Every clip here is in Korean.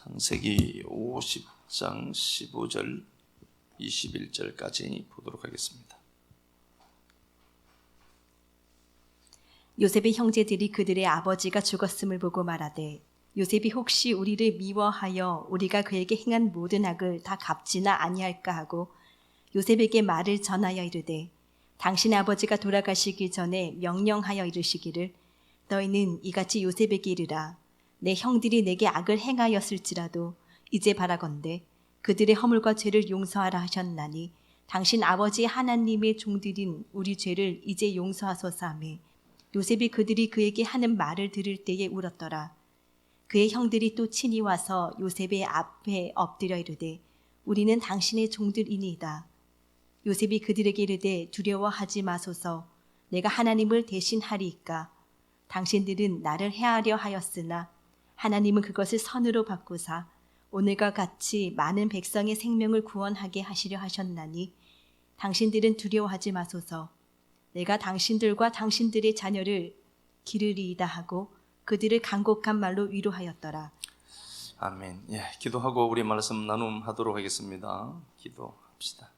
창세기 50장 15절 21절까지 보도록 하겠습니다. 요셉의 형제들이 그들의 아버지가 죽었음을 보고 말하되 요셉이 혹시 우리를 미워하여 우리가 그에게 행한 모든 악을 다 갚지나 아니할까 하고 요셉에게 말을 전하여 이르되 당신 아버지가 돌아가시기 전에 명령하여 이르시기를 너희는 이같이 요셉에게 이르라 내 형들이 내게 악을 행하였을지라도 이제 바라건대 그들의 허물과 죄를 용서하라 하셨나니 당신 아버지 하나님의 종들인 우리 죄를 이제 용서하소서 하매 요셉이 그들이 그에게 하는 말을 들을 때에 울었더라. 그의 형들이 또 친히 와서 요셉의 앞에 엎드려 이르되 우리는 당신의 종들이니이다. 요셉이 그들에게 이르되 두려워하지 마소서 내가 하나님을 대신하리이까. 당신들은 나를 해하려 하였으나 하나님은 그것을 선으로 바꾸사 오늘과 같이 많은 백성의 생명을 구원하게 하시려 하셨나니 당신들은 두려워하지 마소서 내가 당신들과 당신들의 자녀를 기르리이다 하고 그들을 간곡한 말로 위로하였더라. 아멘. 기도하고 우리 말씀 나눔하도록 하겠습니다. 기도합시다.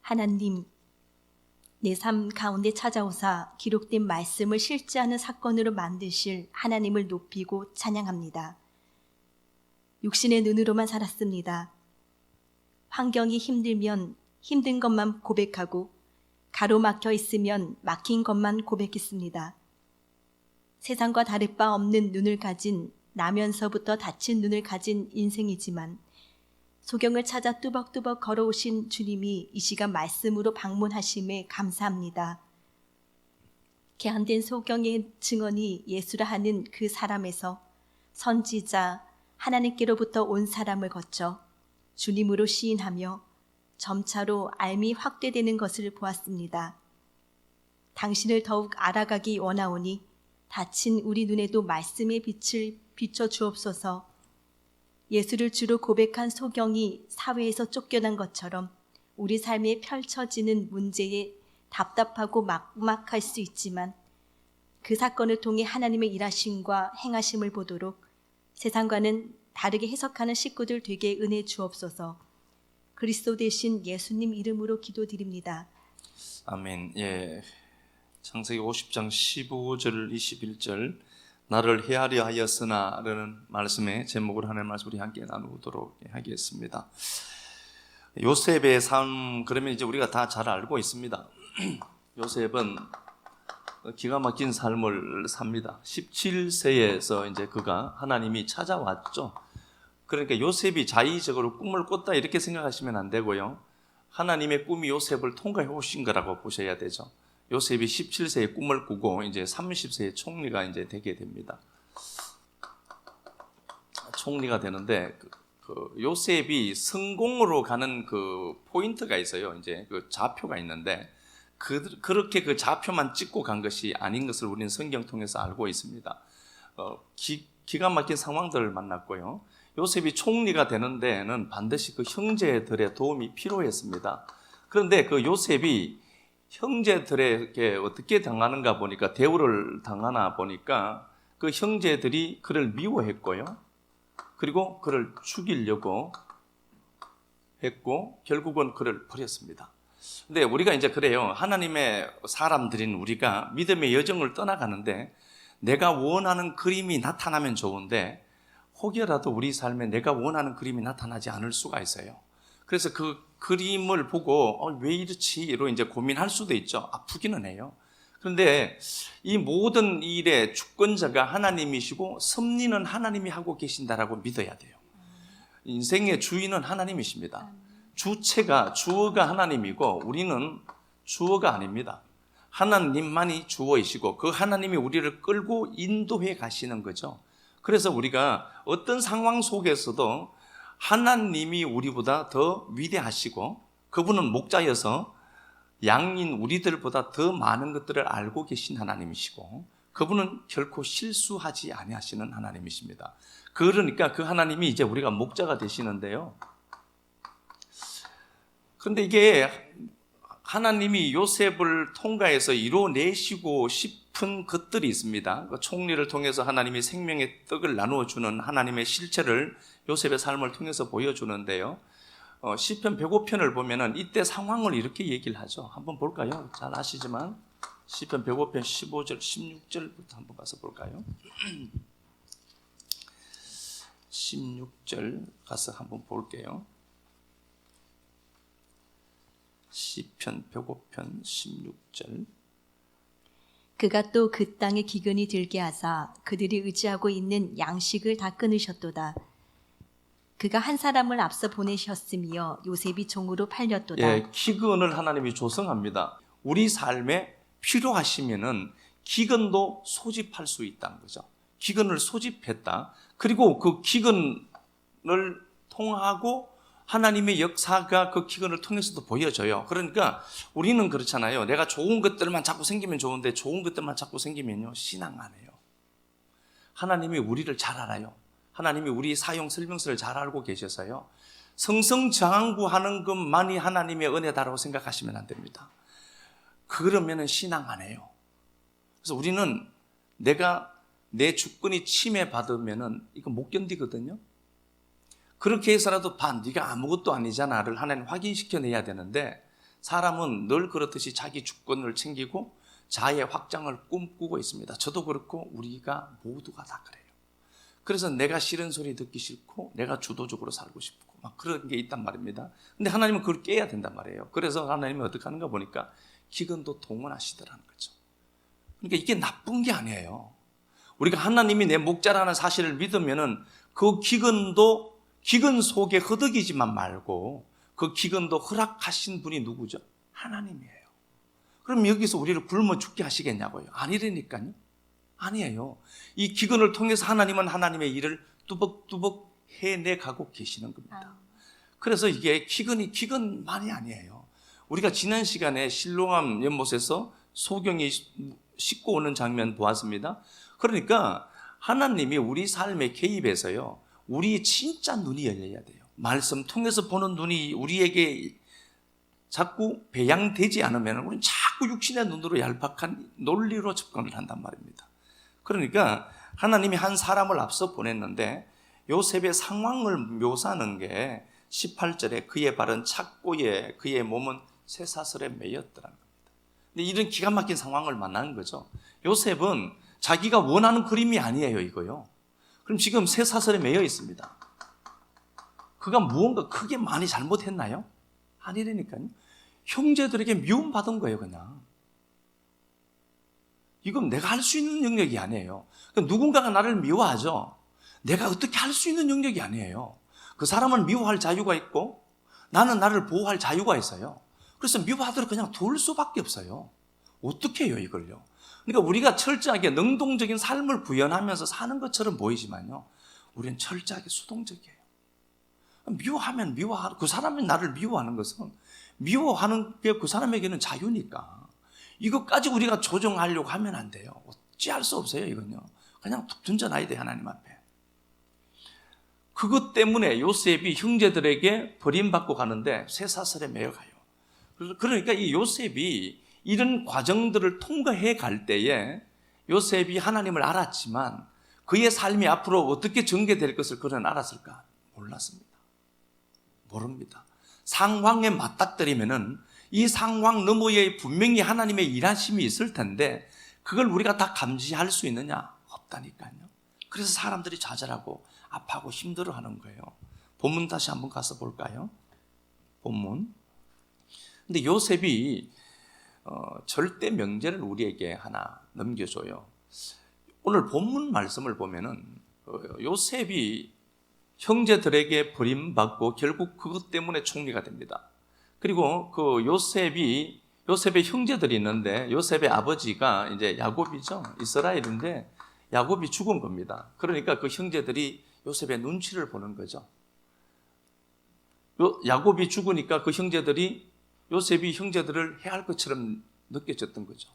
하나님, 내 삶 가운데 찾아오사 기록된 말씀을 실제하는 사건으로 만드실 하나님을 높이고 찬양합니다. 육신의 눈으로만 살았습니다. 환경이 힘들면 힘든 것만 고백하고 가로막혀 있으면 막힌 것만 고백했습니다. 세상과 다를 바 없는 눈을 가진 나면서부터 다친 눈을 가진 인생이지만 소경을 찾아 뚜벅뚜벅 걸어오신 주님이 이 시간 말씀으로 방문하심에 감사합니다. 개한된 소경의 증언이 예수라 하는 그 사람에서 선지자 하나님께로부터 온 사람을 거쳐 주님으로 시인하며 점차로 알미 확대되는 것을 보았습니다. 당신을 더욱 알아가기 원하오니 다친 우리 눈에도 말씀의 빛을 비춰 주옵소서. 예수를 주로 고백한 소경이 사회에서 쫓겨난 것처럼 우리 삶에 펼쳐지는 문제에 답답하고 막막할 수 있지만 그 사건을 통해 하나님의 일하심과 행하심을 보도록 세상과는 다르게 해석하는 식구들 되게 은혜 주옵소서. 그리스도 대신 예수님 이름으로 기도드립니다. 아멘. 창세기 50장 15절 21절 나를 해하려 하였으나 라는 말씀의 제목을 하는 말씀 우리 함께 나누도록 하겠습니다. 요셉의 삶 그러면 이제 우리가 다 잘 알고 있습니다. 요셉은 기가 막힌 삶을 삽니다. 17세에서 이제 그가 하나님이 찾아왔죠. 그러니까 요셉이 자의적으로 꿈을 꿨다 이렇게 생각하시면 안 되고요. 하나님의 꿈이 요셉을 통과해 오신 거라고 보셔야 되죠. 요셉이 17세에 꿈을 꾸고 이제 30세에 총리가 이제 되게 됩니다. 총리가 되는데 요셉이 성공으로 가는 그 포인트가 있어요. 이제 그 좌표가 있는데 그렇게 그 좌표만 찍고 간 것이 아닌 것을 우리는 성경 통해서 알고 있습니다. 기가 막힌 상황들을 만났고요. 요셉이 총리가 되는 데에는 반드시 그 형제들의 도움이 필요했습니다. 그런데 그 요셉이 형제들에게 어떻게 당하는가 보니까 대우를 당하나 보니까 그 형제들이 그를 미워했고요. 그리고 그를 죽이려고 했고 결국은 그를 버렸습니다. 근데 우리가 이제 그래요. 하나님의 사람들인 우리가 믿음의 여정을 떠나가는데 내가 원하는 그림이 나타나면 좋은데 혹여라도 우리 삶에 내가 원하는 그림이 나타나지 않을 수가 있어요. 그래서 그 그림을 보고 왜 이렇지로 이제 고민할 수도 있죠. 아프기는 해요. 그런데 이 모든 일의 주권자가 하나님이시고 섭리는 하나님이 하고 계신다라고 믿어야 돼요. 인생의 주인은 하나님이십니다. 주어가 하나님이고 우리는 주어가 아닙니다. 하나님만이 주어이시고 그 하나님이 우리를 끌고 인도해 가시는 거죠. 그래서 우리가 어떤 상황 속에서도 하나님이 우리보다 더 위대하시고 그분은 목자여서 양인 우리들보다 더 많은 것들을 알고 계신 하나님이시고 그분은 결코 실수하지 아니하시는 하나님이십니다. 그러니까 그 하나님이 이제 우리가 목자가 되시는데요. 그런데 이게 하나님이 요셉을 통과해서 이뤄내시고 깊은 것들이 있습니다. 그 총리를 통해서 하나님이 생명의 떡을 나누어 주는 하나님의 실체를 요셉의 삶을 통해서 보여주는데요. 시편 105편을 보면은 이때 상황을 이렇게 얘기를 하죠. 한번 볼까요? 잘 아시지만 시편 105편 15절, 16절부터 한번 가서 볼까요? 16절 가서 한번 볼게요. 시편 105편 16절. 그가 또 그 땅에 기근이 들게 하사 그들이 의지하고 있는 양식을 다 끊으셨도다. 그가 한 사람을 앞서 보내셨으며 요셉이 종으로 팔렸도다. 예, 기근을 하나님이 조성합니다. 우리 삶에 필요하시면은 기근도 소집할 수 있다는 거죠. 기근을 소집했다. 그리고 그 기근을 통하고 하나님의 역사가 그 기근을 통해서도 보여져요. 그러니까 우리는 그렇잖아요. 내가 좋은 것들만 자꾸 생기면 좋은데 좋은 것들만 자꾸 생기면요, 신앙 안 해요. 하나님이 우리를 잘 알아요. 하나님이 우리 사용 설명서를 잘 알고 계셔서요. 성성장구하는 것만이 하나님의 은혜다라고 생각하시면 안 됩니다. 그러면은 신앙 안 해요. 그래서 우리는 내가 내 주권이 침해받으면은 이거 못 견디거든요. 그렇게 해서라도 네가 아무것도 아니잖아를 하나님 확인시켜내야 되는데, 사람은 늘 그렇듯이 자기 주권을 챙기고 자의 확장을 꿈꾸고 있습니다. 저도 그렇고 우리가 모두가 다 그래요. 그래서 내가 싫은 소리 듣기 싫고 내가 주도적으로 살고 싶고 막 그런 게 있단 말입니다. 근데 하나님은 그걸 깨야 된단 말이에요. 그래서 하나님이 어떻게 하는가 보니까 기근도 동원하시더라는 거죠. 그러니까 이게 나쁜 게 아니에요. 우리가 하나님이 내 목자라는 사실을 믿으면은 그 기근 속에 허덕이지만 말고 그 기근도 허락하신 분이 누구죠? 하나님이에요. 그럼 여기서 우리를 굶어 죽게 하시겠냐고요? 아니라니까요. 아니에요. 이 기근을 통해서 하나님은 하나님의 일을 뚜벅뚜벅 해내가고 계시는 겁니다. 그래서 이게 기근만이 아니에요. 우리가 지난 시간에 실로암 연못에서 소경이 씻고 오는 장면 보았습니다. 그러니까 하나님이 우리 삶에 개입해서요, 우리의 진짜 눈이 열려야 돼요. 말씀 통해서 보는 눈이 우리에게 자꾸 배양되지 않으면 우리는 자꾸 육신의 눈으로 얄팍한 논리로 접근을 한단 말입니다. 그러니까 하나님이 한 사람을 앞서 보냈는데 요셉의 상황을 묘사하는 게 18절에 그의 발은 착고에 그의 몸은 쇠사슬에 매였더라는 겁니다. 근데 이런 기가 막힌 상황을 만나는 거죠. 요셉은 자기가 원하는 그림이 아니에요, 이거요. 그럼 지금 쇠사슬에 매여 있습니다. 그가 무언가 크게 많이 잘못했나요? 아니라니까요. 형제들에게 미움받은 거예요, 그냥. 이건 내가 할 수 있는 영역이 아니에요. 누군가가 나를 미워하죠. 내가 어떻게 할 수 있는 영역이 아니에요. 그 사람은 미워할 자유가 있고 나는 나를 보호할 자유가 있어요. 그래서 미워하도록 그냥 둘 수밖에 없어요. 어떻게 해요, 이걸요? 그러니까 우리가 철저하게 능동적인 삶을 구현하면서 사는 것처럼 보이지만요, 우리는 철저하게 수동적이에요. 미워하면 미워하고, 그 사람이 나를 미워하는 것은 미워하는 게 그 사람에게는 자유니까 이것까지 우리가 조정하려고 하면 안 돼요. 어찌할 수 없어요, 이건요. 그냥 툭 던져놔야 돼, 하나님 앞에. 그것 때문에 요셉이 형제들에게 버림받고 가는데 쇠사슬에 매여가요. 그러니까 이 요셉이 이런 과정들을 통과해 갈 때에 요셉이 하나님을 알았지만 그의 삶이 앞으로 어떻게 전개될 것을 그는 알았을까? 몰랐습니다. 모릅니다. 상황에 맞닥뜨리면은 이 상황 너머에 분명히 하나님의 일하심이 있을 텐데 그걸 우리가 다 감지할 수 있느냐? 없다니까요. 그래서 사람들이 좌절하고 아파하고 힘들어하는 거예요. 본문 다시 한번 가서 볼까요? 본문. 근데 요셉이 절대 명제를 우리에게 하나 넘겨줘요. 오늘 본문 말씀을 보면은 요셉이 형제들에게 버림받고 결국 그것 때문에 총리가 됩니다. 그리고 그 요셉의 형제들이 있는데 요셉의 아버지가 이제 야곱이죠. 이스라엘인데 야곱이 죽은 겁니다. 그러니까 그 형제들이 요셉의 눈치를 보는 거죠. 야곱이 죽으니까 그 형제들이 요셉이 형제들을 해할 것처럼 느껴졌던 거죠.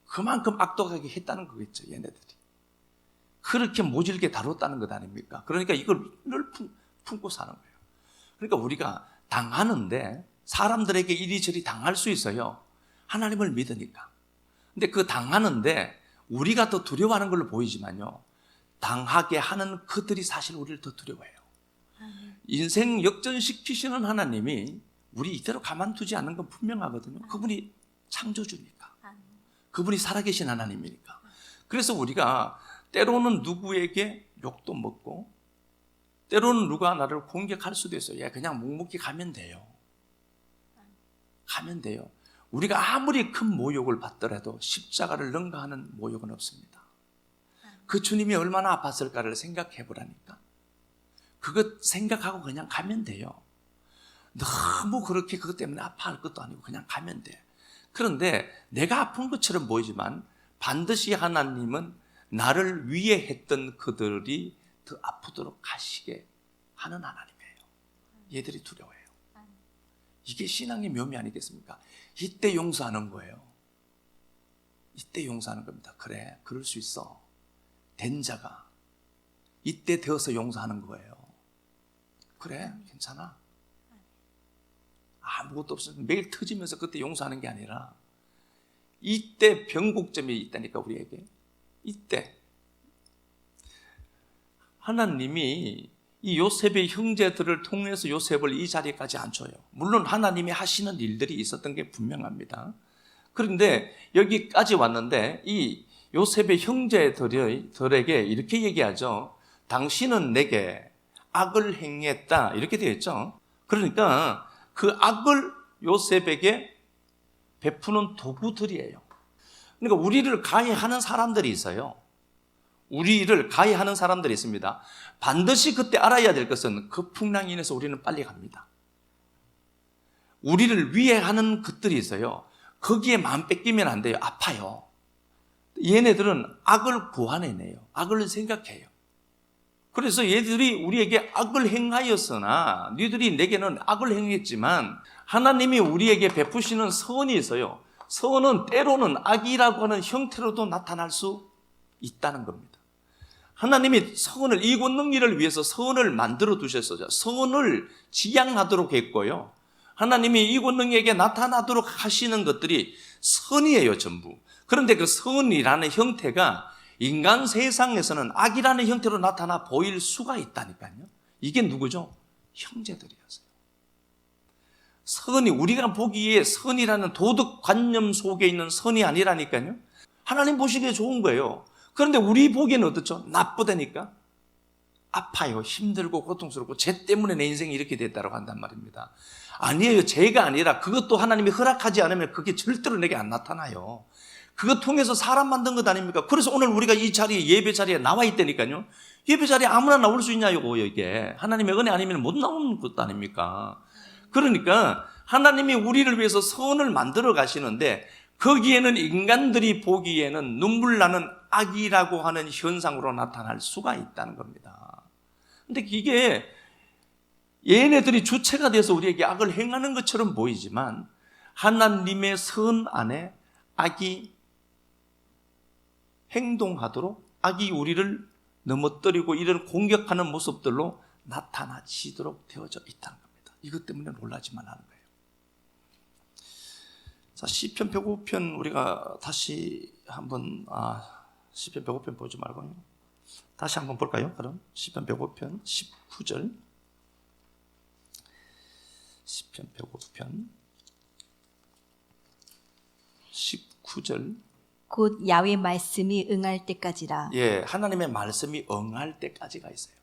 그만큼 악독하게 했다는 거겠죠, 얘네들이. 그렇게 모질게 다뤘다는 것 아닙니까? 그러니까 이걸 늘 품고 사는 거예요. 그러니까 우리가 당하는데 사람들에게 이리저리 당할 수 있어요. 하나님을 믿으니까. 근데 그 당하는데 우리가 더 두려워하는 걸로 보이지만요, 당하게 하는 그들이 사실 우리를 더 두려워해요. 인생 역전시키시는 하나님이 우리 이대로 가만두지 않는 건 분명하거든요. 그분이 창조주니까, 그분이 살아계신 하나님이니까. 그래서 우리가 때로는 누구에게 욕도 먹고, 때로는 누가 나를 공격할 수도 있어요. 야, 그냥 묵묵히 가면 돼요. 가면 돼요. 우리가 아무리 큰 모욕을 받더라도 십자가를 능가하는 모욕은 없습니다. 그 주님이 얼마나 아팠을까를 생각해 보라니까. 그것 생각하고 그냥 가면 돼요. 너무 그렇게 그것 때문에 아파할 것도 아니고 그냥 가면 돼. 그런데 내가 아픈 것처럼 보이지만 반드시 하나님은 나를 위해 했던 그들이 더 아프도록 가시게 하는 하나님이에요. 얘들이 두려워해요. 이게 신앙의 묘미 아니겠습니까? 이때 용서하는 거예요. 이때 용서하는 겁니다. 그래, 그럴 수 있어. 된 자가 이때 되어서 용서하는 거예요. 그래, 괜찮아. 아무것도 없어서 매일 터지면서 그때 용서하는 게 아니라 이때 변곡점이 있다니까, 우리에게. 이때 하나님이 이 요셉의 형제들을 통해서 요셉을 이 자리까지 앉혀요. 물론 하나님이 하시는 일들이 있었던 게 분명합니다. 그런데 여기까지 왔는데 이 요셉의 형제들에게 이렇게 얘기하죠. 당신은 내게 악을 행했다, 이렇게 되어 있죠. 그러니까 그 악을 요셉에게 베푸는 도구들이에요. 그러니까 우리를 가해하는 사람들이 있어요. 우리를 가해하는 사람들이 있습니다. 반드시 그때 알아야 될 것은 그 풍랑이 인해서 우리는 빨리 갑니다. 우리를 위해 하는 것들이 있어요. 거기에 마음 뺏기면 안 돼요. 아파요. 얘네들은 악을 구하내네요. 악을 생각해요. 그래서 얘들이 우리에게 악을 행하였으나 너희들이 내게는 악을 행했지만 하나님이 우리에게 베푸시는 선이 있어요. 선은 때로는 악이라고 하는 형태로도 나타날 수 있다는 겁니다. 하나님이 선을, 이 권능리를 위해서 선을 만들어 두셨어요. 선을 지향하도록 했고요. 하나님이 이 권능에게 나타나도록 하시는 것들이 선이에요, 전부. 그런데 그 선이라는 형태가 인간 세상에서는 악이라는 형태로 나타나 보일 수가 있다니까요. 이게 누구죠? 형제들이었어요. 선이, 우리가 보기에 선이라는 도덕관념 속에 있는 선이 아니라니까요. 하나님 보시기에 좋은 거예요. 그런데 우리 보기에는 어떻죠? 나쁘다니까. 아파요. 힘들고 고통스럽고 쟤 때문에 내 인생이 이렇게 됐다고 한단 말입니다. 아니에요. 죄가 아니라 그것도 하나님이 허락하지 않으면 그게 절대로 내게 안 나타나요. 그것 통해서 사람 만든 것 아닙니까? 그래서 오늘 우리가 이 자리에, 예배 자리에 나와 있다니까요. 예배 자리에 아무나 나올 수 있냐고, 이게. 하나님의 은혜 아니면 못 나오는 것도 아닙니까? 그러니까 하나님이 우리를 위해서 선을 만들어 가시는데 거기에는 인간들이 보기에는 눈물 나는 악이라고 하는 현상으로 나타날 수가 있다는 겁니다. 근데 이게 얘네들이 주체가 돼서 우리에게 악을 행하는 것처럼 보이지만 하나님의 선 안에 악이 행동하도록, 악이 우리를 넘어뜨리고 이런 공격하는 모습들로 나타나지도록 되어져 있다는 겁니다. 이것 때문에 놀라지만 하는 거예요. 자, 시편 105편 우리가 다시 한번, 시편 105편 보지 말고요. 다시 한번 볼까요? 그럼 시편 105편 19절. 시편 105편 19절. 곧 야훼 말씀이 응할 때까지라. 예, 하나님의 말씀이 응할 때까지가 있어요.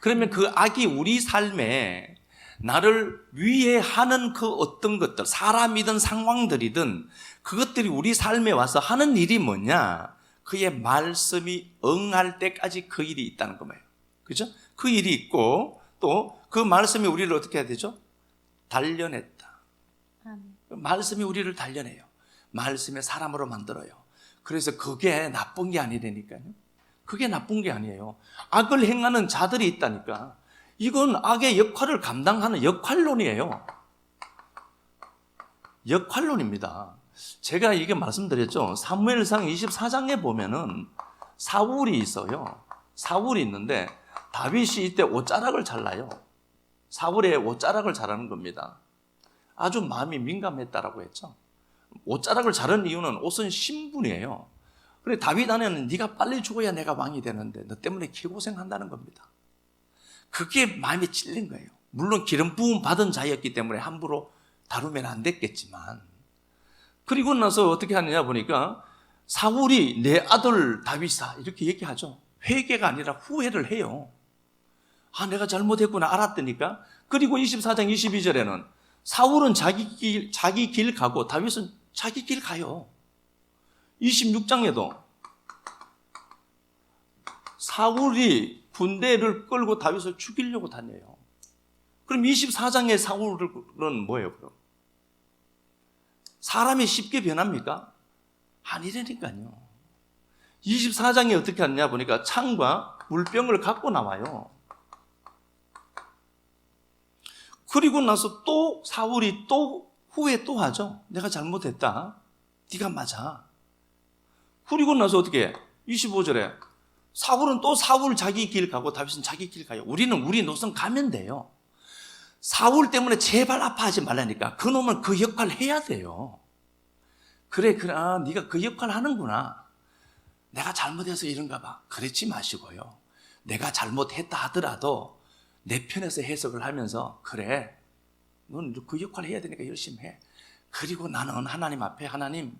그러면 그 악이 우리 삶에 나를 위해하는 그 어떤 것들, 사람이든 상황들이든 그것들이 우리 삶에 와서 하는 일이 뭐냐? 그의 말씀이 응할 때까지 그 일이 있다는 거예요. 그죠? 그 일이 있고 또 그 말씀이 우리를 어떻게 해야 되죠? 단련했다. 말씀이 우리를 단련해요. 말씀의 사람으로 만들어요. 그래서 그게 나쁜 게 아니라니까요. 그게 나쁜 게 아니에요. 악을 행하는 자들이 있다니까. 이건 악의 역할을 감당하는 역할론이에요. 역할론입니다. 제가 이게 말씀드렸죠. 사무엘상 24장에 보면은 사울이 있어요. 사울이 있는데 다윗이 이때 옷자락을 잘라요. 사울의 옷자락을 잘하는 겁니다. 아주 마음이 민감했다라고 했죠. 옷자락을 자른 이유는 옷은 신분이에요. 그래 다윗 아내는 네가 빨리 죽어야 내가 왕이 되는데 너 때문에 개고생한다는 겁니다. 그게 마음에 찔린 거예요. 물론 기름 부음 받은 자였기 때문에 함부로 다루면 안 됐겠지만, 그리고 나서 어떻게 하느냐 보니까 사울이 내 아들 다윗아 이렇게 얘기하죠. 회개가 아니라 후회를 해요. 아, 내가 잘못했구나 알았다니까. 그리고 24장 22절에는 사울은 자기 길 가고 다윗은 자기 길 가요. 26장에도 사울이 군대를 끌고 다윗을 죽이려고 다녀요. 그럼 24장의 사울은 뭐예요, 그럼? 사람이 쉽게 변합니까? 아니라니까요. 24장에 어떻게 하느냐 보니까 창과 물병을 갖고 나와요. 그리고 나서 또 사울이 또 후회 또 하죠. 내가 잘못했다. 네가 맞아. 그리고 나서 어떻게 해? 25절에 사울은 또 사울 자기 길 가고 다윗은 자기 길 가요. 우리는 우리 노선 가면 돼요. 사울 때문에 제발 아파하지 말라니까. 그놈은 그 역할 해야 돼요. 그래, 아, 네가 그 역할 하는구나. 내가 잘못해서 이런가 봐. 그렇지 마시고요. 내가 잘못했다 하더라도 내 편에서 해석을 하면서 그래, 넌 그 역할 해야 되니까 열심히 해. 그리고 나는 하나님 앞에 하나님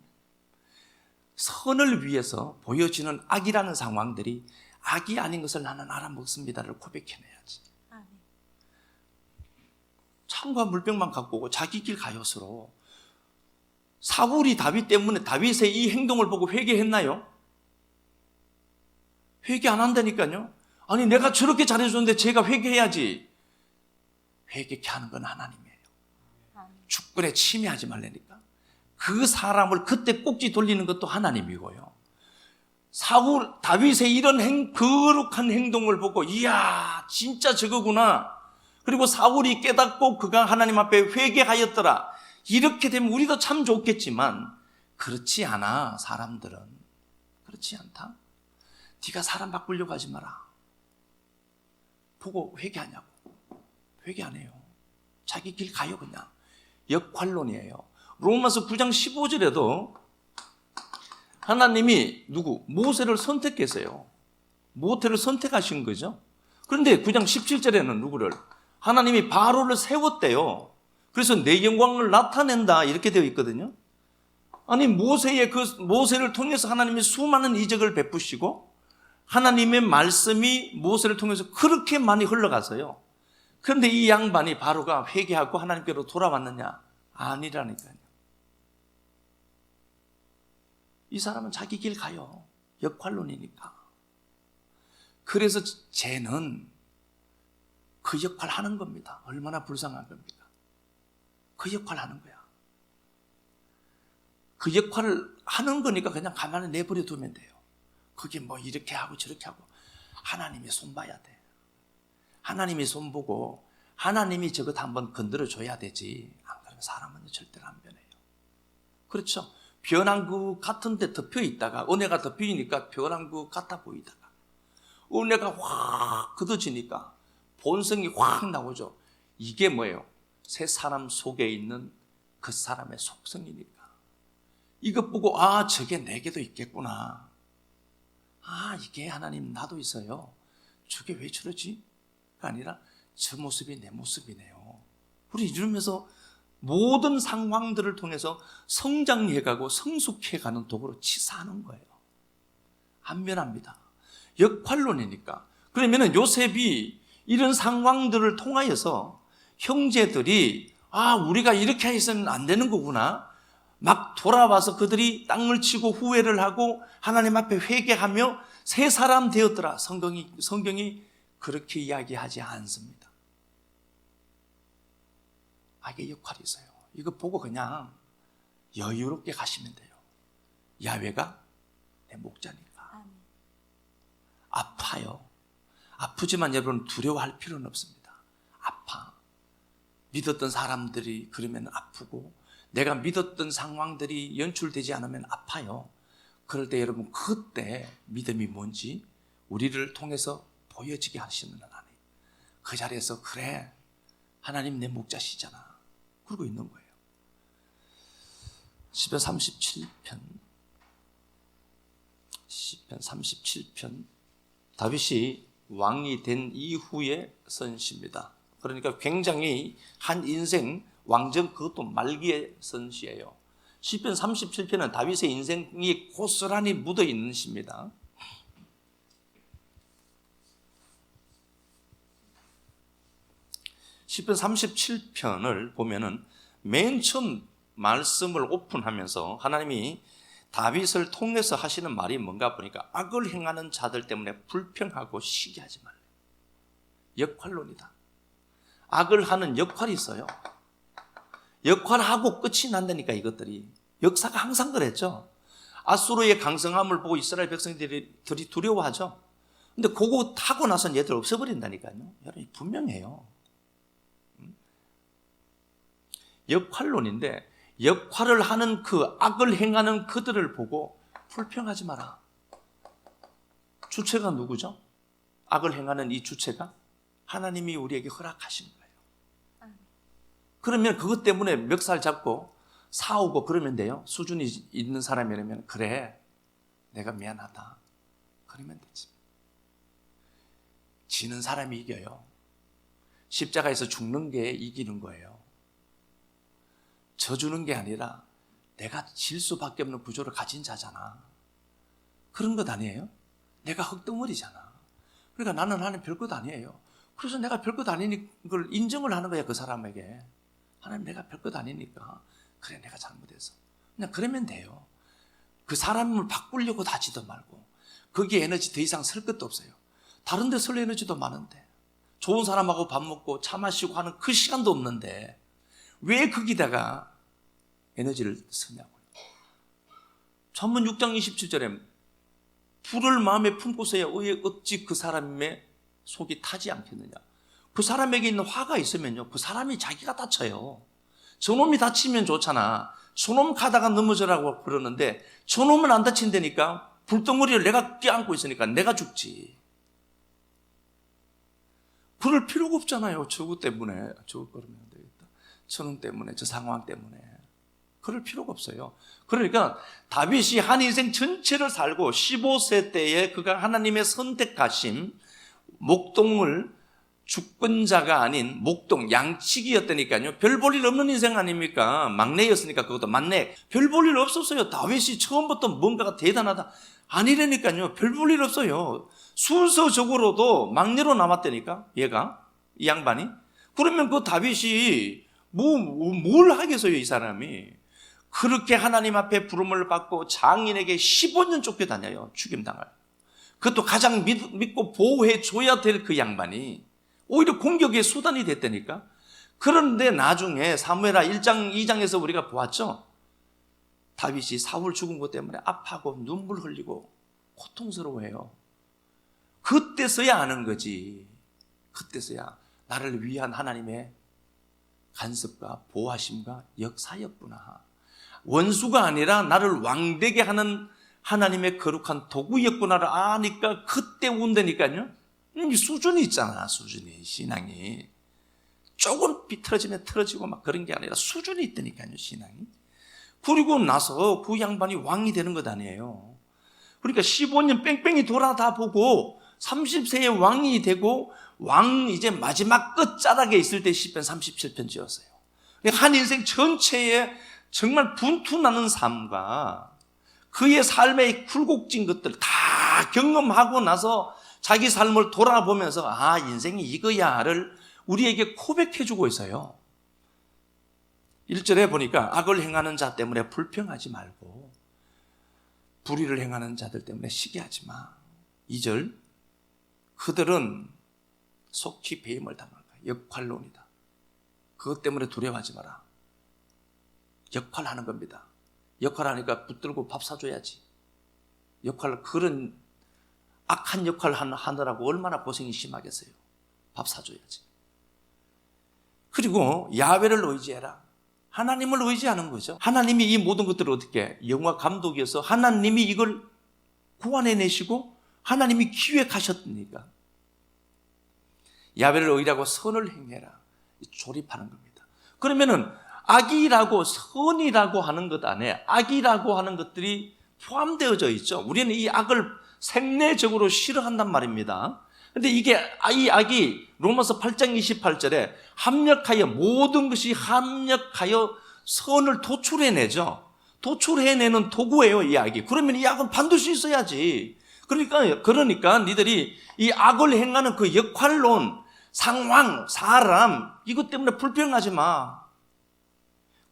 선을 위해서 보여지는 악이라는 상황들이 악이 아닌 것을 나는 알아먹습니다를 고백해내야지. 창과 물병만 갖고 오고 자기 길 가요서로. 사울이 다윗 때문에 다윗의 이 행동을 보고 회개했나요? 회개 안 한다니까요. 아니 내가 저렇게 잘해줬는데 제가 회개해야지. 회개케 하는 건 하나님이에요. 주권에 침해하지 말라니까. 그 사람을 그때 꼭지 돌리는 것도 하나님이고요. 다윗의 이런 거룩한 행동을 보고 이야 진짜 저거구나. 그리고 사울이 깨닫고 그가 하나님 앞에 회개하였더라. 이렇게 되면 우리도 참 좋겠지만 그렇지 않아. 사람들은 그렇지 않다. 네가 사람 바꾸려고 하지 마라. 보고 회개하냐고. 회개 안 해요. 자기 길 가요 그냥. 역할론이에요. 로마서 9장 15절에도 하나님이 모세를 선택했어요. 모세를 선택하신 거죠. 그런데 9장 17절에는 누구를? 하나님이 바로를 세웠대요. 그래서 내 영광을 나타낸다 이렇게 되어 있거든요. 아니 모세를 통해서 하나님이 수많은 이적을 베푸시고 하나님의 말씀이 모세를 통해서 그렇게 많이 흘러가서요. 그런데 이 양반이 바로가 회개하고 하나님께로 돌아왔느냐? 아니라니까요. 이 사람은 자기 길 가요. 역할론이니까. 그래서 쟤는 그 역할 하는 겁니다. 얼마나 불쌍한 겁니까? 그 역할 하는 거야. 그 역할을 하는 거니까 그냥 가만히 내버려 두면 돼요. 그게 뭐 이렇게 하고 저렇게 하고. 하나님이 손 봐야 돼. 하나님이 손 보고 하나님이 저것 한번 건드려 줘야 되지. 안 그러면 사람은 절대로 안 변해요. 그렇죠? 변한 것 같은데 덮여 있다가 은혜가 덮이니까 변한 것 같아 보이다가 은혜가 확 걷어지니까 본성이 확 나오죠. 이게 뭐예요? 새 사람 속에 있는 그 사람의 속성이니까. 이것 보고 아 저게 내게도 있겠구나. 아 이게 하나님 나도 있어요. 저게 왜 저러지? 가 아니라 저 모습이 내 모습이네요. 우리 이러면서 모든 상황들을 통해서 성장해가고 성숙해가는 도구로 치사하는 거예요. 안 변합니다. 역할론이니까. 그러면 요셉이 이런 상황들을 통하여서 형제들이 아 우리가 이렇게 해서는 안 되는 거구나. 막 돌아와서 그들이 땅을 치고 후회를 하고 하나님 앞에 회개하며 새 사람 되었더라. 성경이 그렇게 이야기하지 않습니다. 이게 역할이 있어요. 이거 보고 그냥 여유롭게 가시면 돼요. 야훼가 내 목자니까. 아파요. 아프지만 여러분 두려워할 필요는 없습니다. 아파. 믿었던 사람들이 그러면 아프고 내가 믿었던 상황들이 연출되지 않으면 아파요. 그럴 때 여러분 그때 믿음이 뭔지 우리를 통해서 보여지게 하시는 하나님. 그 자리에서 그래 하나님 내 목자시잖아. 그러고 있는 거예요. 시편 37편. 시편 37편. 다윗이 왕이 된 이후에 쓴 시입니다. 그러니까 굉장히 한 인생 왕정 그것도 말기에 쓴 시예요. 시편 37편은 다윗의 인생이 고스란히 묻어 있는 시입니다. 시편 37편을 보면은 맨 처음 말씀을 오픈하면서 하나님이 다윗을 통해서 하시는 말이 뭔가 보니까 악을 행하는 자들 때문에 불평하고 시기하지 말래. 역할론이다. 악을 하는 역할이 있어요. 역할하고 끝이 난다니까 이것들이. 역사가 항상 그랬죠. 아수르의 강성함을 보고 이스라엘 백성들이 두려워하죠. 근데 그거 타고 나선 얘들 없애버린다니까요. 여러분 분명해요. 역할론인데 역할을 하는 그 악을 행하는 그들을 보고 불평하지 마라. 주체가 누구죠? 악을 행하는 이 주체가 하나님이 우리에게 허락하신 거예요. 그러면 그것 때문에 멱살 잡고 싸우고 그러면 돼요. 수준이 있는 사람이라면 그래 내가 미안하다 그러면 되지. 지는 사람이 이겨요. 십자가에서 죽는 게 이기는 거예요. 져주는 게 아니라 내가 질 수밖에 없는 구조를 가진 자잖아. 그런 것 아니에요? 내가 흙덩어리잖아. 그러니까 나는 하나님 별것 아니에요. 그래서 내가 별것 아니니 그걸 인정을 하는 거야 그 사람에게. 하나님 내가 별것 아니니까 그래 내가 잘못해서 그냥 그러면 돼요. 그 사람을 바꾸려고 하지도 말고 거기에 에너지 더 이상 쓸 것도 없어요. 다른 데 쓸 에너지도 많은데 좋은 사람하고 밥 먹고 차 마시고 하는 그 시간도 없는데 왜 거기다가 에너지를 쓰냐고요. 잠언 6장 27절에 불을 마음에 품고서야 어찌 그 사람의 속이 타지 않겠느냐. 그 사람에게 있는 화가 있으면요 그 사람이 자기가 다쳐요. 저놈이 다치면 좋잖아. 저놈 가다가 넘어져라고 그러는데 저놈은 안 다친다니까 불덩어리를 내가 껴안고 있으니까 내가 죽지. 그럴 필요가 없잖아요. 저거 때문에 저거 그러면 안 되겠다. 저놈 때문에 저 상황 때문에 그럴 필요가 없어요. 그러니까 다윗이 한 인생 전체를 살고 15세 때에 그가 하나님의 선택하심 목동을 주권자가 아닌 목동 양치기였다니까요. 별 볼 일 없는 인생 아닙니까? 막내였으니까 그것도 막내. 별 볼 일 없었어요. 다윗이 처음부터 뭔가가 대단하다 아니라니까요. 별 볼 일 없어요. 순서적으로도 막내로 남았다니까 얘가 이 양반이. 그러면 그 다윗이 뭘 하겠어요 이 사람이. 그렇게 하나님 앞에 부름을 받고 장인에게 15년 쫓겨다녀요. 죽임당할. 그것도 가장 믿고 보호해 줘야 될 그 양반이 오히려 공격의 수단이 됐다니까. 그런데 나중에 사무엘하 1장 2장에서 우리가 보았죠. 다윗이 사울 죽은 것 때문에 아파하고 눈물 흘리고 고통스러워해요. 그때서야 아는 거지. 그때서야 나를 위한 하나님의 간섭과 보호하심과 역사였구나. 원수가 아니라 나를 왕되게 하는 하나님의 거룩한 도구였구나를 아니까 그때 운다니까요. 수준이 있잖아. 수준이 신앙이 조금 비틀어지면 틀어지고 막 그런 게 아니라 수준이 있다니까요. 신앙이. 그리고 나서 그 양반이 왕이 되는 것 아니에요. 그러니까 15년 뺑뺑이 돌아다 보고 30세에 왕이 되고 왕 이제 마지막 끝자락에 있을 때 시편 37편 지었어요. 한 인생 전체에 정말 분투나는 삶과 그의 삶의 굴곡진 것들 다 경험하고 나서 자기 삶을 돌아보면서 아 인생이 이거야를 우리에게 고백해주고 있어요. 1절에 보니까 악을 행하는 자 때문에 불평하지 말고 불의를 행하는 자들 때문에 시기하지 마. 2절 그들은 속히 배임을 당할 거야. 역할론이다. 그것 때문에 두려워하지 마라. 역할하는 겁니다. 역할하니까 붙들고 밥 사줘야지. 그런 악한 역할을 하느라고 얼마나 고생이 심하겠어요. 밥 사줘야지. 그리고 야훼를 의지해라. 하나님을 의지하는 거죠. 하나님이 이 모든 것들을 어떻게 영화 감독이어서 하나님이 이걸 구원해내시고 하나님이 기획하셨으니까 야훼를 의지하고 선을 행해라. 조립하는 겁니다. 그러면은 악이라고 선이라고 하는 것 안에 악이라고 하는 것들이 포함되어져 있죠. 우리는 이 악을 생내적으로 싫어한단 말입니다. 근데 이 악이 로마서 8장 28절에 합력하여 모든 것이 합력하여 선을 도출해내죠. 도출해내는 도구예요, 이 악이. 그러면 이 악은 반드시 있어야지. 그러니까 니들이 이 악을 행하는 그 역할론, 상황, 사람 이것 때문에 불평하지 마.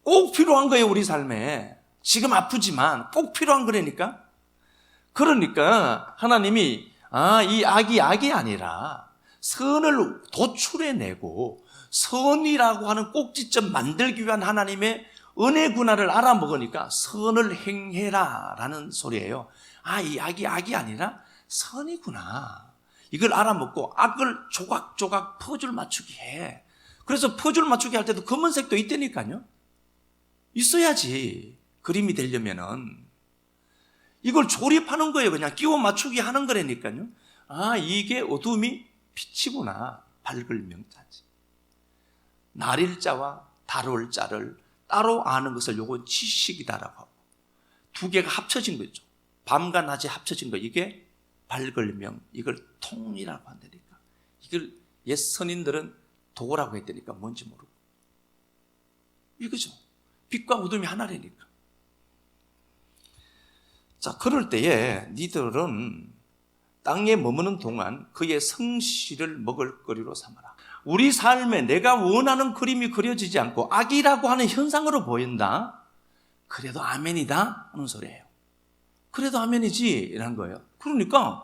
꼭 필요한 거예요, 우리 삶에. 지금 아프지만 꼭 필요한 거라니까. 그러니까 하나님이 이 악이 아니라 선을 도출해내고 선이라고 하는 꼭지점 만들기 위한 하나님의 은혜구나를 알아먹으니까 선을 행해라 라는 소리예요. 이 악이 아니라 선이구나. 이걸 알아먹고 악을 조각조각 퍼즐 맞추기 해. 그래서 퍼즐 맞추기 할 때도 검은색도 있다니까요. 있어야지. 그림이 되려면은. 이걸 조립하는 거예요. 그냥 끼워 맞추기 하는 거라니까요. 이게 어둠이 빛이구나. 밝을 명자지. 날일자와 달월자를 따로 아는 것을 요건 지식이다라고 하고, 두 개가 합쳐진 거죠. 밤과 낮이 합쳐진 거, 이게 밝을 명, 이걸 통이라고 한다니까. 이걸 옛 선인들은 도라고 했다니까. 뭔지 모르고. 이거죠. 빛과 어둠이 하나라니까. 자, 그럴 때에 니들은 땅에 머무는 동안 그의 성실을 먹을거리로 삼아라. 우리 삶에 내가 원하는 그림이 그려지지 않고 악이라고 하는 현상으로 보인다. 그래도 아멘이다 하는 소리예요. 그래도 아멘이지 라는 거예요. 그러니까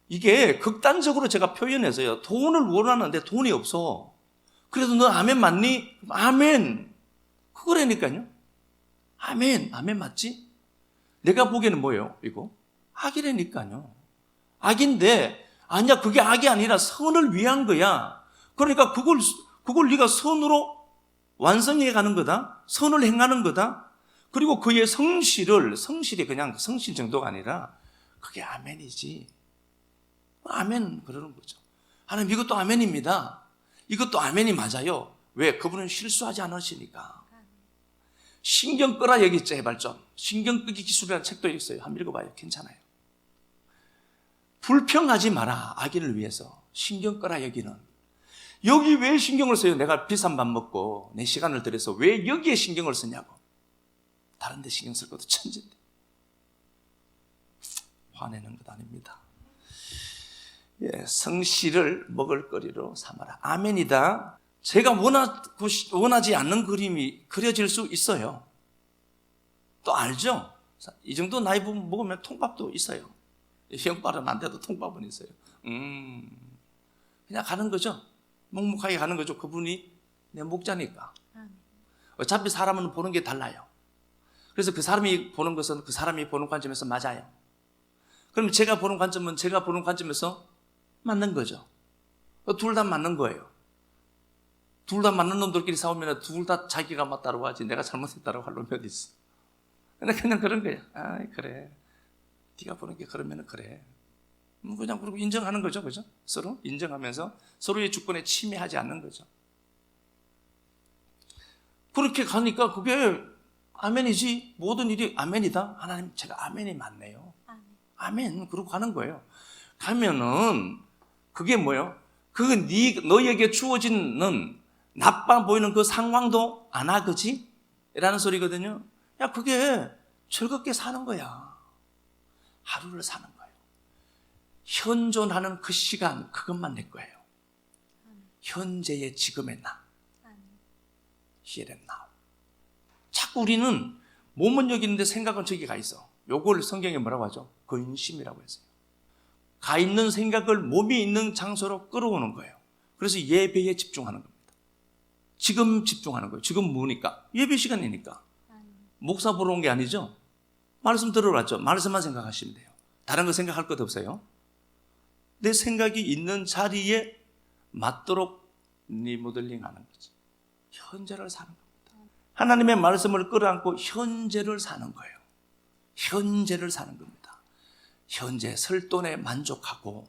이게 극단적으로 제가 표현해서요, 돈을 원하는데 돈이 없어. 그래도 너 아멘 맞니? 아멘. 그거라니까요. 아멘 맞지? 내가 보기에는 뭐예요? 이거 악이라니까요. 악인데, 아니야, 그게 악이 아니라 선을 위한 거야. 그러니까 그걸 네가 선으로 완성해 가는 거다. 선을 행하는 거다. 그리고 그의 성실이 그냥 성실 정도가 아니라 그게 아멘이지. 아멘 그러는 거죠. 하나님, 이것도 아멘입니다. 이것도 아멘이 맞아요. 왜? 그분은 실수하지 않으시니까. 신경 끄라 여기 있죠, 해발 좀. 신경 끄기 기술이라는 책도 있어요. 한번 읽어봐요. 괜찮아요. 불평하지 마라. 아기를 위해서. 신경 끄라 여기는. 여기 왜 신경을 써요? 내가 비싼 밥 먹고 내 시간을 들여서 왜 여기에 신경을 쓰냐고. 다른 데 신경 쓸 것도 천재인데. 화내는 것 아닙니다. 성실을 먹을거리로 삼아라. 아멘이다. 제가 원하지 않는 그림이 그려질 수 있어요. 또 알죠? 이 정도 나이 먹으면 통밥도 있어요. 형발은 안 돼도 통밥은 있어요. 그냥 가는 거죠. 묵묵하게 가는 거죠. 그분이 내 목자니까. 어차피 사람은 보는 게 달라요. 그래서 그 사람이 보는 것은 그 사람이 보는 관점에서 맞아요. 그럼 제가 보는 관점은 제가 보는 관점에서 맞는 거죠. 둘 다 맞는 거예요. 둘 다 맞는 놈들끼리 싸우면 둘 다 자기가 맞다고 하지 내가 잘못했다고 할 놈이 어디 있어. 근데 그냥 그런 거야. 그래. 네가 보는 게 그러면 그래. 그냥 그러고 인정하는 거죠. 그죠? 서로 인정하면서 서로의 주권에 침해하지 않는 거죠. 그렇게 가니까 그게 아멘이지. 모든 일이 아멘이다. 하나님, 제가 아멘이 맞네요. 아멘. 그러고 가는 거예요. 가면은 그게 뭐예요? 너에게 주어지는 나빠 보이는 그 상황도 안 하거지? 라는 소리거든요. 야, 그게 즐겁게 사는 거야. 하루를 사는 거예요. 현존하는 그 시간, 그것만 내 거예요. 현재의 지금의 나. Here and now. 자꾸 우리는 몸은 여기 있는데 생각은 저기 가 있어. 요걸 성경에 뭐라고 하죠? 근심이라고 했어요. 가 있는 생각을 몸이 있는 장소로 끌어오는 거예요. 그래서 예배에 집중하는 겁니다. 지금 집중하는 거예요. 지금 뭐니까? 예배 시간이니까. 목사 보러 온 게 아니죠? 말씀 들으러 왔죠? 말씀만 생각하시면 돼요. 다른 거 생각할 것 없어요. 내 생각이 있는 자리에 맞도록 리모델링 하는 거죠. 현재를 사는 겁니다. 하나님의 말씀을 끌어안고 현재를 사는 거예요. 현재를 사는 겁니다. 현재 설돈에 만족하고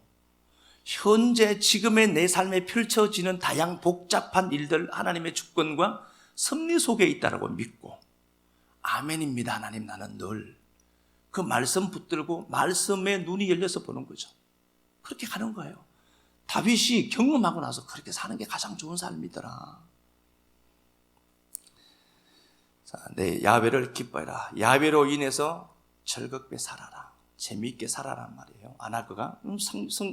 현재 지금의 내 삶에 펼쳐지는 다양 복잡한 일들, 하나님의 주권과 섭리 속에 있다라고 믿고 아멘입니다 하나님 나는 늘 그 말씀 붙들고 말씀에 눈이 열려서 보는 거죠. 그렇게 가는 거예요. 다윗이 경험하고 나서 그렇게 사는 게 가장 좋은 삶이더라. 자, 네, 야훼를 기뻐해라. 야훼로 인해서 즐겁게 살아라. 재미있게 살아란 말이에요. 아나그가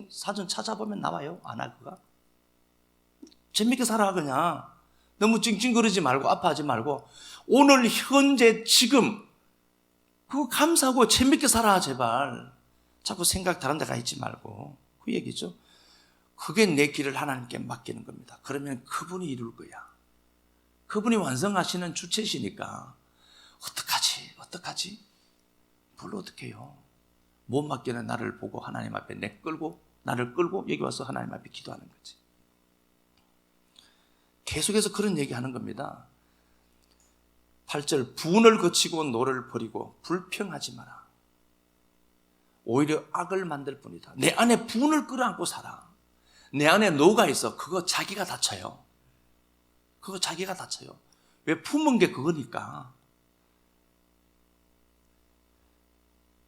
사전 찾아보면 나와요. 아나그가 재미있게 살아. 그냥 너무 찡찡거리지 말고 아파하지 말고 오늘 현재 지금 그거 감사하고 재미있게 살아. 제발 자꾸 생각 다른 데 가 있지 말고. 그 얘기죠. 그게 내 길을 하나님께 맡기는 겁니다. 그러면 그분이 이룰 거야. 그분이 완성하시는 주체시니까 어떡하지? 별로 어떡해요. 못 맡기는 나를 보고 하나님 앞에 나를 끌고 여기 와서 하나님 앞에 기도하는 거지. 계속해서 그런 얘기하는 겁니다. 8절 분을 거치고 노를 버리고 불평하지 마라. 오히려 악을 만들 뿐이다. 내 안에 분을 끌어안고 살아. 내 안에 노가 있어. 그거 자기가 다쳐요. 왜 품은 게 그거니까.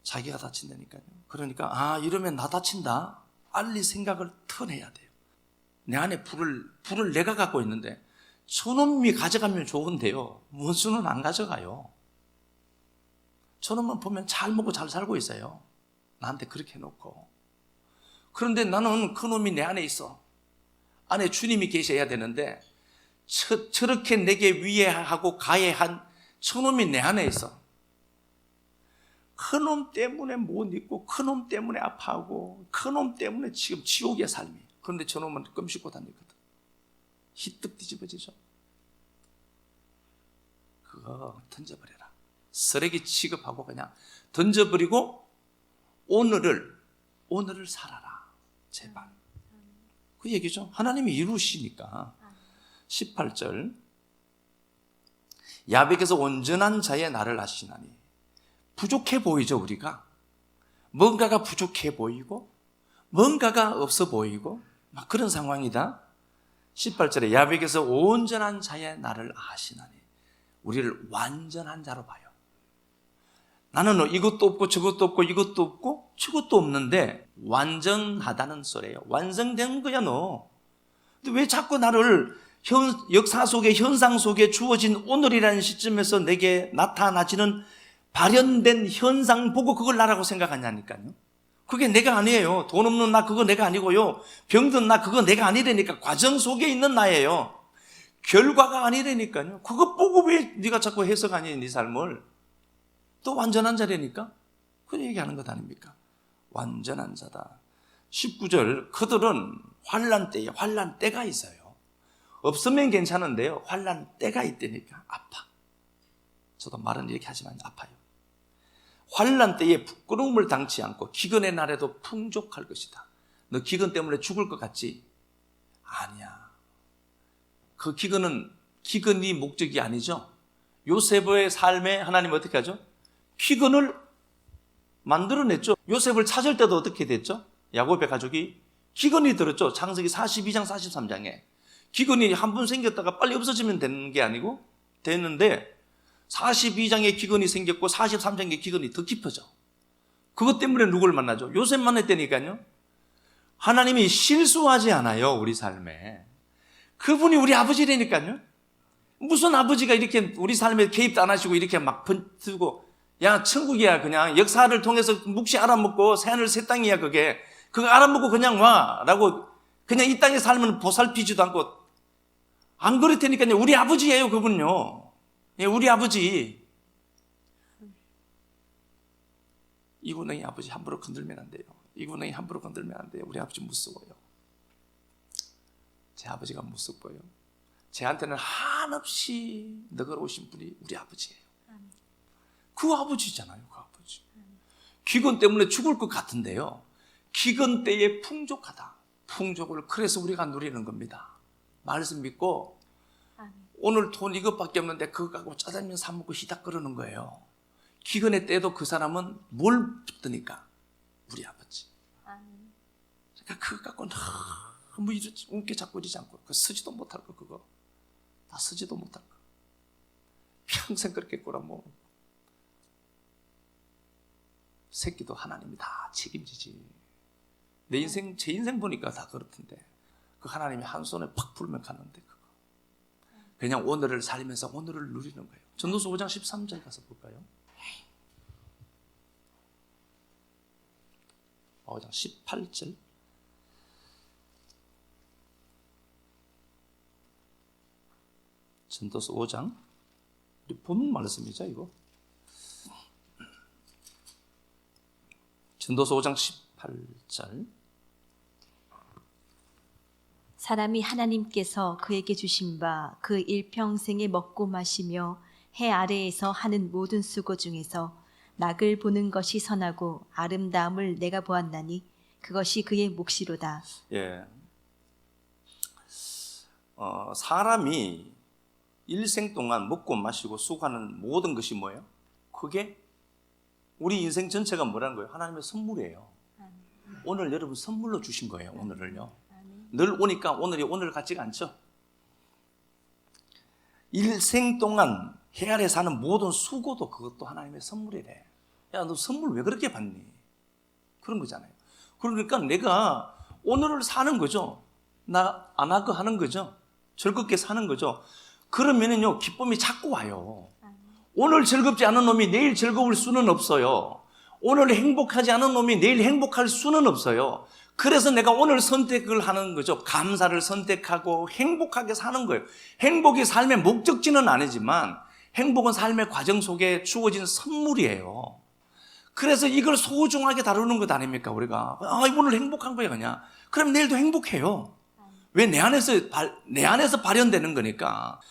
자기가 다친다니까요. 그러니까 이러면 나 다친다. 빨리 생각을 턴해야 돼요. 내 안에 불을 내가 갖고 있는데 저놈이 가져가면 좋은데요. 원수는 안 가져가요. 저놈은 보면 잘 먹고 잘 살고 있어요. 나한테 그렇게 해놓고. 그런데 나는 그놈이 내 안에 있어. 안에 주님이 계셔야 되는데 저렇게 내게 위해하고 가해한 저놈이 내 안에 있어. 그놈 때문에 못 잊고 그놈 때문에 아파하고 그놈 때문에 지금 지옥의 삶이. 그런데 저놈은 껌 씹고 다니거든. 희뜩 뒤집어지죠. 그거 던져버려라. 쓰레기 취급하고 그냥 던져버리고 오늘을 살아라. 제발. 그 얘기죠. 하나님이 이루시니까. 18절 야백에서 온전한 자의 나를 아시나니. 부족해 보이죠, 우리가. 뭔가가 부족해 보이고 뭔가가 없어 보이고 막 그런 상황이다. 18절에 야백에서 온전한 자의 나를 아시나니. 우리를 완전한 자로 봐요. 나는 이것도 없고 저것도 없고 이것도 없고 저것도 없는데 완전하다는 소리예요. 완성된 거야 너. 근데 왜 자꾸 나를 역사 속에 현상 속에 주어진 오늘이라는 시점에서 내게 나타나지는 발현된 현상 보고 그걸 나라고 생각하냐니까요. 그게 내가 아니에요. 돈 없는 나 그거 내가 아니고요. 병든 나 그거 내가 아니라니까. 과정 속에 있는 나예요. 결과가 아니라니까요. 그거 보고 왜 네가 자꾸 해석하니 네 삶을. 또 완전한 자라니까. 그 얘기하는 것 아닙니까? 완전한 자다. 19절 그들은 환난 때가 있어요. 없으면 괜찮은데요. 환난 때가 있다니까 아파. 저도 말은 이렇게 하지만 아파요. 환난 때에 부끄러움을 당치 않고 기근의 날에도 풍족할 것이다. 너 기근 때문에 죽을 것 같지? 아니야. 그 기근이 목적이 아니죠. 요셉의 삶에 하나님 어떻게 하죠? 기근을 만들어냈죠. 요셉을 찾을 때도 어떻게 됐죠? 야곱의 가족이 기근이 들었죠. 창세기 42장 43장에 기근이 한 번 생겼다가 빨리 없어지면 되는 게 아니고 됐는데 42장에 기근이 생겼고 43장에 기근이 더 깊어져. 그것 때문에 누굴 만나죠? 요셉 만났다니까요. 하나님이 실수하지 않아요. 우리 삶에. 그분이 우리 아버지라니까요. 무슨 아버지가 이렇게 우리 삶에 개입도 안 하시고 이렇게 막 번뜨고 야 천국이야 그냥 역사를 통해서 묵시 알아먹고 새하늘 새 땅이야 그게. 그거 알아먹고 그냥 와 라고 그냥 이 땅에 살면 보살피지도 않고 안 그렇다니까요. 우리 아버지예요 그분요. 예, 우리 아버지. 이구렁이 아버지 함부로 건들면 안 돼요. 이구렁이 함부로 건들면 안 돼요. 우리 아버지 무서워요. 제 아버지가 무섭고요. 제한테는 한없이 너그러우신 분이 우리 아버지예요. 그 아버지잖아요. 그 아버지. 기근 때문에 죽을 것 같은데요. 기근 때에 풍족하다. 풍족을 그래서 우리가 누리는 겁니다. 말씀 믿고 오늘 돈 이것밖에 없는데 그거 갖고 짜장면 사 먹고 희닥 거르는 거예요. 기근의 때도 그 사람은 뭘 붙드니까? 우리 아버지. 그러니까 그거 갖고 너무 이렇게 웃게 자꾸 이러지 않고 그 쓰지도 못할 거 그거 다 쓰지도 못할 거 평생 그렇게 꾸려먹는 새끼도 하나님이 다 책임지지. 내 인생, 제 인생 보니까 다 그렇던데 그 하나님이 한 손에 팍 불면 가는데 그거 그냥 오늘을 살면서 오늘을 누리는 거예요. 전도서 5장 13절 가서 볼까요? 5장 18절. 전도서 5장 우리 본 말씀이죠 이거. 전도서 5장 18절. 사람이 하나님께서 그에게 주신 바 그 일평생에 먹고 마시며 해 아래에서 하는 모든 수고 중에서 낙을 보는 것이 선하고 아름다움을 내가 보았나니 그것이 그의 몫이로다. 예. 사람이 일생 동안 먹고 마시고 수고하는 모든 것이 뭐예요? 그게 우리 인생 전체가 뭐라는 거예요? 하나님의 선물이에요. 오늘 여러분 선물로 주신 거예요. 오늘을요. 늘 오니까 오늘이 오늘 같지가 않죠? 일생 동안 해 아래 사는 모든 수고도 그것도 하나님의 선물이래. 야, 너 선물 왜 그렇게 받니? 그런 거잖아요. 그러니까 내가 오늘을 사는 거죠. 나 안 하고 하는 거죠. 즐겁게 사는 거죠. 그러면은요, 기쁨이 자꾸 와요. 오늘 즐겁지 않은 놈이 내일 즐거울 수는 없어요. 오늘 행복하지 않은 놈이 내일 행복할 수는 없어요. 그래서 내가 오늘 선택을 하는 거죠. 감사를 선택하고 행복하게 사는 거예요. 행복이 삶의 목적지는 아니지만 행복은 삶의 과정 속에 주어진 선물이에요. 그래서 이걸 소중하게 다루는 것 아닙니까, 우리가? 오늘 행복한 거야, 그냥. 그럼 내일도 행복해요. 왜? 내 안에서 발현되는 거니까.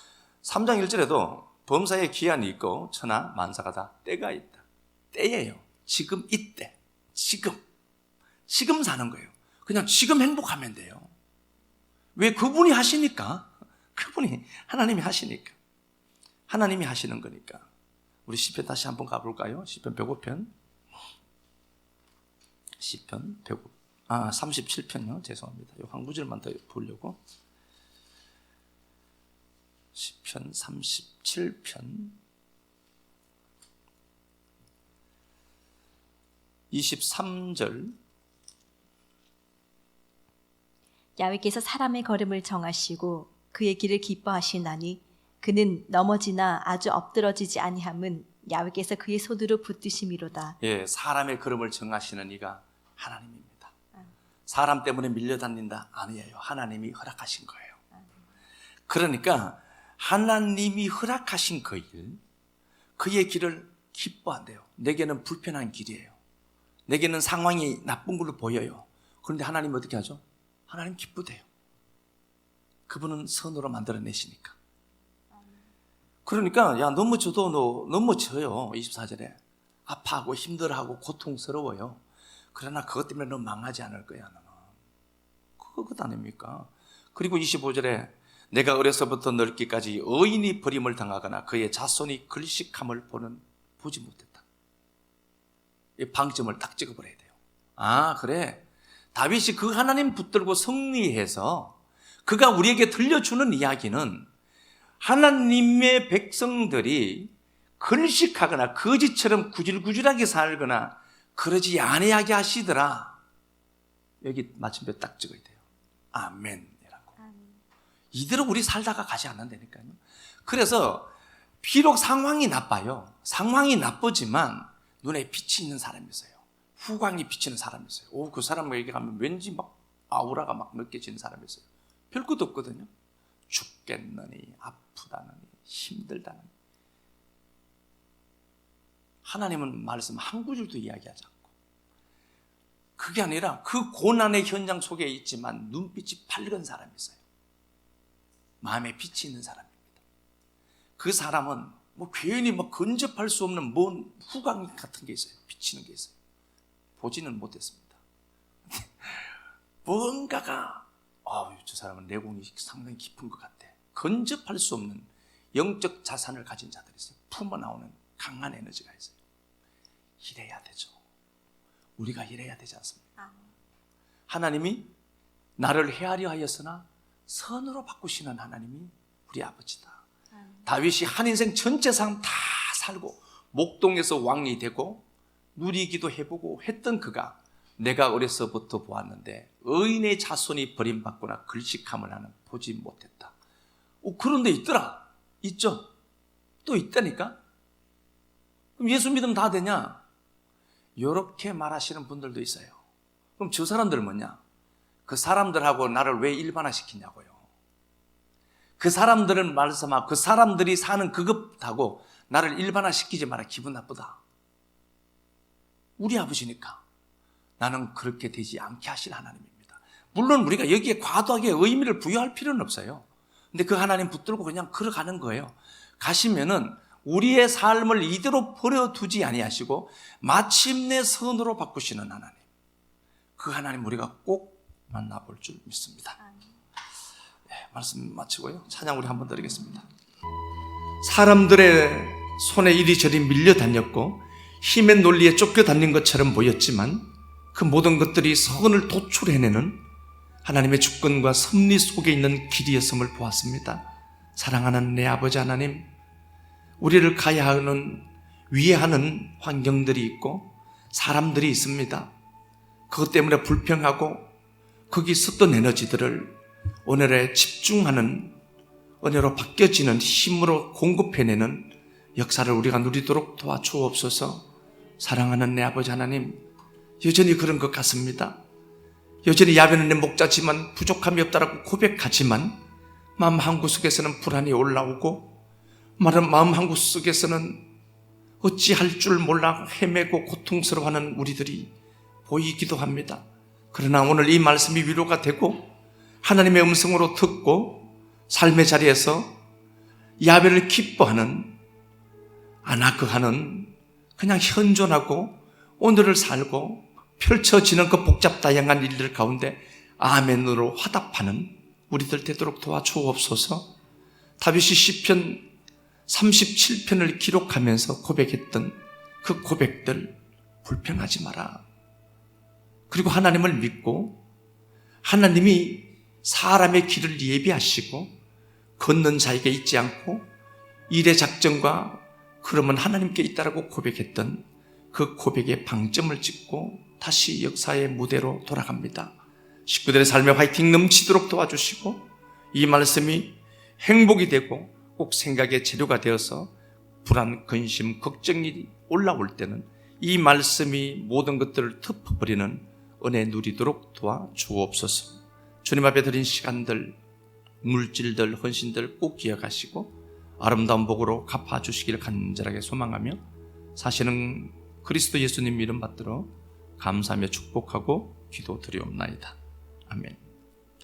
3장 1절에도 범사에 기한이 있고 천하 만사가 다 때가 있다. 때예요. 지금 이때. 지금 사는 거예요. 그냥 지금 행복하면 돼요. 왜? 그분이 하시니까. 그분이 하나님이 하시니까. 하나님이 하시는 거니까. 우리 시편 다시 한번 가볼까요? 시편 105편. 시편 37편요. 죄송합니다. 요 한 구절만 더 보려고. 시편 37편 23절. 야훼께서 사람의 걸음을 정하시고 그의 길을 기뻐하시나니 그는 넘어지나 아주 엎드러지지 아니함은 야훼께서 그의 손으로 붙드심이로다. 예, 사람의 걸음을 정하시는 이가 하나님입니다. 사람 때문에 밀려다닌다? 아니에요. 하나님이 허락하신 거예요. 그러니까 하나님이 허락하신 그 일, 그의 길을 기뻐한대요. 내게는 불편한 길이에요. 내게는 상황이 나쁜 걸로 보여요. 그런데 하나님은 어떻게 하죠? 하나님 기쁘대요. 그분은 선으로 만들어내시니까. 그러니까 야, 넘어져도 넘어져요. 24절에 아파하고 힘들어하고 고통스러워요. 그러나 그것 때문에 너 망하지 않을 거야. 너는. 그것 아닙니까? 그리고 25절에 내가 어려서부터 늙기까지 의인이 버림을 당하거나 그의 자손이 글식함을 보지 못했다. 이 방점을 딱 찍어버려야 돼요. 아, 그래. 다윗이 그 하나님 붙들고 승리해서 그가 우리에게 들려주는 이야기는 하나님의 백성들이 글식하거나 거지처럼 구질구질하게 살거나 그러지 아니하게 하시더라. 여기 마침표 딱 찍어야 돼요. 아멘이라고. 이대로 우리 살다가 가지 않는다니까요. 그래서 비록 상황이 나빠요. 상황이 나쁘지만 눈에 빛이 있는 사람이 있어요. 후광이 비치는 사람이 있어요. 그 사람에게 가면 왠지 막 아우라가 막 느껴지는 사람이 있어요. 별것도 없거든요. 죽겠느니, 아프다느니, 힘들다느니. 하나님은 말씀 한 구절도 이야기하지 않고, 그게 아니라 그 고난의 현장 속에 있지만 눈빛이 밝은 사람이 있어요. 마음에 빛이 있는 사람입니다. 그 사람은 뭐 괜히 막 근접할 수 없는 뭔 후광 같은 게 있어요. 비치는 게 있어요. 보지는 못했습니다. 뭔가가 저 사람은 내공이 상당히 깊은 것 같아. 근접할 수 없는 영적 자산을 가진 자들이 있어요. 품어나오는 강한 에너지가 있어요. 이래야 되죠. 우리가 이래야 되지 않습니까? 하나님이 나를 헤아려 하였으나 선으로 바꾸시는 하나님이 우리 아버지다. 다윗이 한 인생 전체 삶 다 살고 목동에서 왕이 되고 누리기도 해보고 했던 그가 내가 어려서부터 보았는데 의인의 자손이 버림받거나 글식함을 하는 보지 못했다. 그런데 있더라. 있죠. 또 있다니까. 그럼 예수 믿으면 다 되냐? 이렇게 말하시는 분들도 있어요. 그럼 저 사람들은 뭐냐? 그 사람들하고 나를 왜 일반화시키냐고요. 그 사람들은 말씀하고 그 사람들이 사는 그것하고 나를 일반화시키지 마라. 기분 나쁘다. 우리 아버지니까 나는 그렇게 되지 않게 하실 하나님입니다. 물론 우리가 여기에 과도하게 의미를 부여할 필요는 없어요. 근데 그 하나님 붙들고 그냥 걸어가는 거예요. 가시면은 우리의 삶을 이대로 버려두지 아니하시고 마침내 선으로 바꾸시는 하나님. 그 하나님 우리가 꼭 만나볼 줄 믿습니다. 네, 말씀 마치고요. 찬양 우리 한번 드리겠습니다. 사람들의 손에 이리저리 밀려다녔고 힘의 논리에 쫓겨다닌 것처럼 보였지만 그 모든 것들이 선을 도출해내는 하나님의 주권과 섭리 속에 있는 길이었음을 보았습니다. 사랑하는 내 아버지 하나님, 우리를 가야 하는 위해하는 환경들이 있고 사람들이 있습니다. 그것 때문에 불평하고 거기 섰던 에너지들을 오늘에 집중하는 은혜로 바뀌어지는 힘으로 공급해내는 역사를 우리가 누리도록 도와주옵소서. 사랑하는 내 아버지 하나님, 여전히 그런 것 같습니다. 여전히 야변은 내 목자지만 부족함이 없다라고 고백하지만 마음 한구석에서는 불안이 올라오고 마음 한구석에서는 어찌할 줄 몰라 헤매고 고통스러워하는 우리들이 보이기도 합니다. 그러나 오늘 이 말씀이 위로가 되고 하나님의 음성으로 듣고 삶의 자리에서 야훼를 기뻐하는 아나그하는 그냥 현존하고 오늘을 살고 펼쳐지는 그 복잡 다양한 일들 가운데 아멘으로 화답하는 우리들 되도록 도와주옵소서. 다윗이 시편 37편을 기록하면서 고백했던 그 고백들 불평하지 마라. 그리고 하나님을 믿고 하나님이 사람의 길을 예비하시고 걷는 자에게 있지 않고 일의 작전과 그러면 하나님께 있다라고 고백했던 그 고백에 방점을 찍고 다시 역사의 무대로 돌아갑니다. 식구들의 삶에 화이팅 넘치도록 도와주시고 이 말씀이 행복이 되고 꼭 생각의 재료가 되어서 불안, 근심, 걱정이 올라올 때는 이 말씀이 모든 것들을 덮어버리는 은혜 누리도록 도와주옵소서. 주님 앞에 드린 시간들, 물질들, 헌신들 꼭 기억하시고 아름다운 복으로 갚아주시기를 간절하게 소망하며 사실은 그리스도 예수님 이름 받들어 감사하며 축복하고 기도드리옵나이다. 아멘.